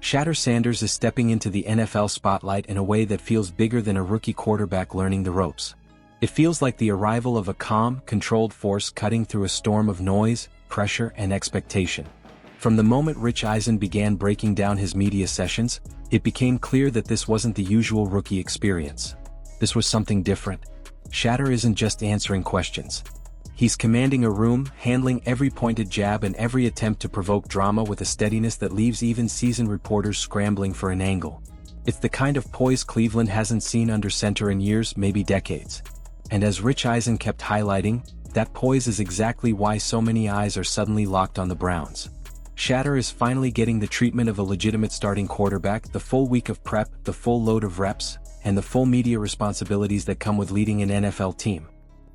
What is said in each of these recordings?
Shadur Sanders is stepping into the NFL spotlight in a way that feels bigger than a rookie quarterback learning the ropes. It feels like the arrival of a calm, controlled force cutting through a storm of noise, pressure, and expectation. From the moment Rich Eisen began breaking down his media sessions, it became clear that this wasn't the usual rookie experience. This was something different. Shadur isn't just answering questions. He's commanding a room, handling every pointed jab and every attempt to provoke drama with a steadiness that leaves even seasoned reporters scrambling for an angle. It's the kind of poise Cleveland hasn't seen under center in years, maybe decades. And as Rich Eisen kept highlighting, that poise is exactly why so many eyes are suddenly locked on the Browns. Shadur is finally getting the treatment of a legitimate starting quarterback, the full week of prep, the full load of reps, and the full media responsibilities that come with leading an NFL team.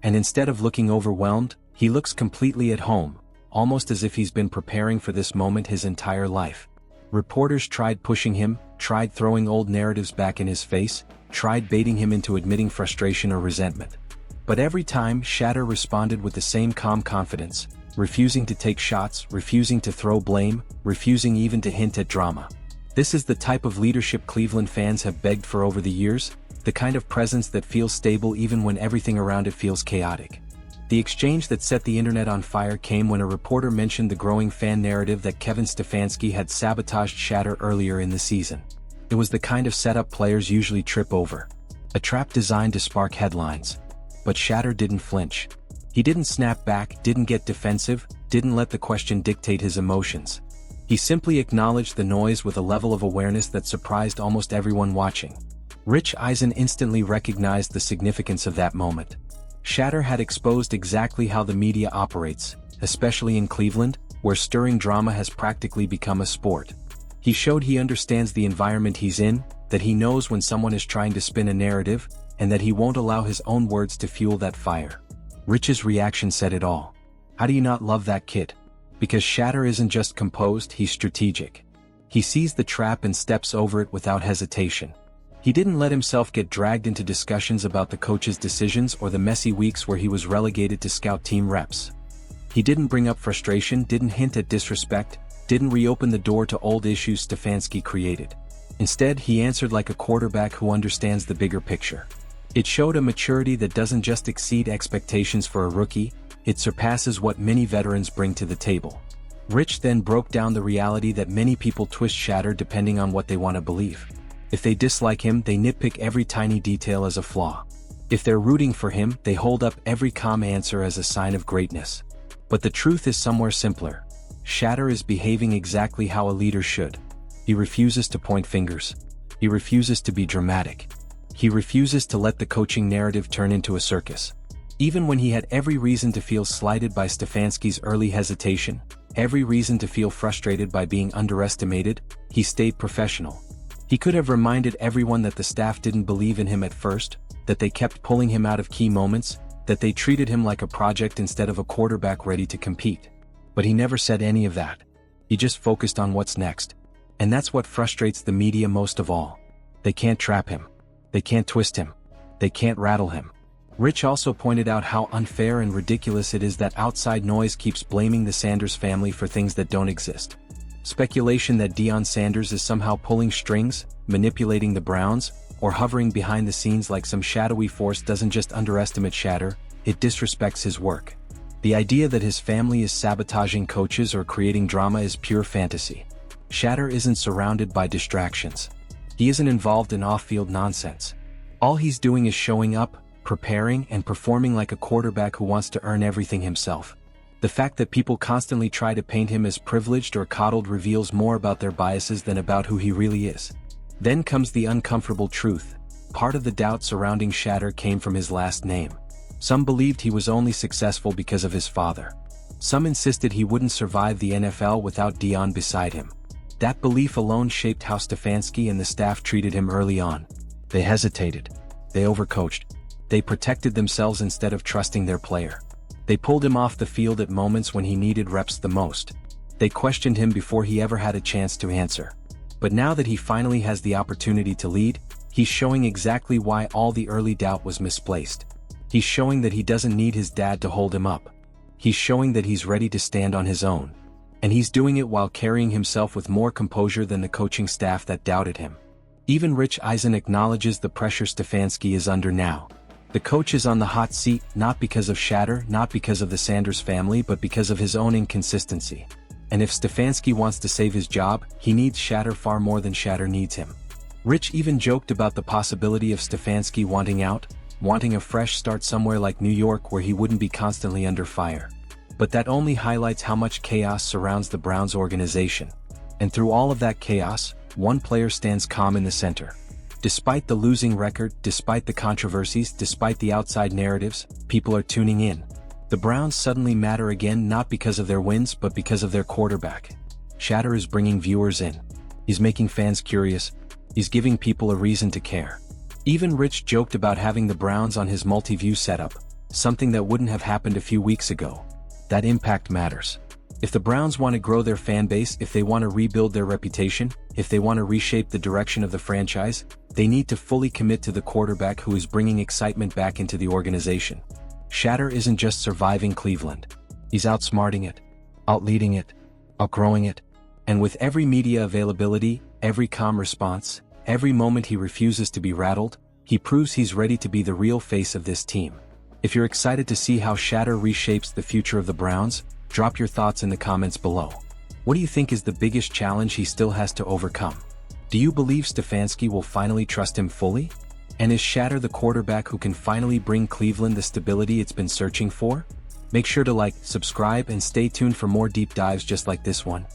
And instead of looking overwhelmed, he looks completely at home, almost as if he's been preparing for this moment his entire life. Reporters tried pushing him, tried throwing old narratives back in his face, tried baiting him into admitting frustration or resentment. But every time, Shadur responded with the same calm confidence, refusing to take shots, refusing to throw blame, refusing even to hint at drama. This is the type of leadership Cleveland fans have begged for over the years, the kind of presence that feels stable even when everything around it feels chaotic. The exchange that set the internet on fire came when a reporter mentioned the growing fan narrative that Kevin Stefanski had sabotaged Shadur earlier in the season. It was the kind of setup players usually trip over. A trap designed to spark headlines. But Shadur didn't flinch. He didn't snap back, didn't get defensive, didn't let the question dictate his emotions. He simply acknowledged the noise with a level of awareness that surprised almost everyone watching. Rich Eisen instantly recognized the significance of that moment. Shadur had exposed exactly how the media operates, especially in Cleveland, where stirring drama has practically become a sport. He showed he understands the environment he's in, that he knows when someone is trying to spin a narrative, and that he won't allow his own words to fuel that fire. Rich's reaction said it all. How do you not love that kid? Because Shadur isn't just composed, he's strategic. He sees the trap and steps over it without hesitation. He didn't let himself get dragged into discussions about the coach's decisions or the messy weeks where he was relegated to scout team reps. He didn't bring up frustration, didn't hint at disrespect, didn't reopen the door to old issues Stefanski created. Instead, he answered like a quarterback who understands the bigger picture. It showed a maturity that doesn't just exceed expectations for a rookie, it surpasses what many veterans bring to the table. Rich then broke down the reality that many people twist Shadur depending on what they want to believe. If they dislike him, they nitpick every tiny detail as a flaw. If they're rooting for him, they hold up every calm answer as a sign of greatness. But the truth is somewhere simpler. Shadur is behaving exactly how a leader should. He refuses to point fingers. He refuses to be dramatic. He refuses to let the coaching narrative turn into a circus. Even when he had every reason to feel slighted by Stefanski's early hesitation, every reason to feel frustrated by being underestimated, he stayed professional. He could have reminded everyone that the staff didn't believe in him at first, that they kept pulling him out of key moments, that they treated him like a project instead of a quarterback ready to compete. But he never said any of that. He just focused on what's next. And that's what frustrates the media most of all. They can't trap him. They can't twist him. They can't rattle him. Rich also pointed out how unfair and ridiculous it is that outside noise keeps blaming the Sanders family for things that don't exist. Speculation that Deion Sanders is somehow pulling strings, manipulating the Browns, or hovering behind the scenes like some shadowy force doesn't just underestimate Shadur, it disrespects his work. The idea that his family is sabotaging coaches or creating drama is pure fantasy. Shadur isn't surrounded by distractions. He isn't involved in off-field nonsense. All he's doing is showing up, preparing, and performing like a quarterback who wants to earn everything himself. The fact that people constantly try to paint him as privileged or coddled reveals more about their biases than about who he really is. Then comes the uncomfortable truth. Part of the doubt surrounding Shadur came from his last name. Some believed he was only successful because of his father. Some insisted he wouldn't survive the NFL without Deion beside him. That belief alone shaped how Stefanski and the staff treated him early on. They hesitated. They overcoached. They protected themselves instead of trusting their player. They pulled him off the field at moments when he needed reps the most. They questioned him before he ever had a chance to answer. But now that he finally has the opportunity to lead, he's showing exactly why all the early doubt was misplaced. He's showing that he doesn't need his dad to hold him up. He's showing that he's ready to stand on his own. And he's doing it while carrying himself with more composure than the coaching staff that doubted him. Even Rich Eisen acknowledges the pressure Stefanski is under now. The coach is on the hot seat, not because of Shadur, not because of the Sanders family, but because of his own inconsistency. And if Stefanski wants to save his job, he needs Shadur far more than Shadur needs him. Rich even joked about the possibility of Stefanski wanting out, wanting a fresh start somewhere like New York where he wouldn't be constantly under fire. But that only highlights how much chaos surrounds the Browns organization. And through all of that chaos, one player stands calm in the center. Despite the losing record, despite the controversies, despite the outside narratives, people are tuning in. The Browns suddenly matter again, not because of their wins but because of their quarterback. Shadur is bringing viewers in. He's making fans curious. He's giving people a reason to care. Even Rich joked about having the Browns on his multi-view setup, something that wouldn't have happened a few weeks ago. That impact matters. If the Browns want to grow their fan base, if they want to rebuild their reputation, if they want to reshape the direction of the franchise, they need to fully commit to the quarterback who is bringing excitement back into the organization. Shadur isn't just surviving Cleveland. He's outsmarting it, outleading it, outgrowing it. And with every media availability, every calm response, every moment he refuses to be rattled, he proves he's ready to be the real face of this team. If you're excited to see how Shadur reshapes the future of the Browns, drop your thoughts in the comments below. What do you think is the biggest challenge he still has to overcome? Do you believe Stefanski will finally trust him fully? And is Shadur the quarterback who can finally bring Cleveland the stability it's been searching for? Make sure to like, subscribe, and stay tuned for more deep dives just like this one.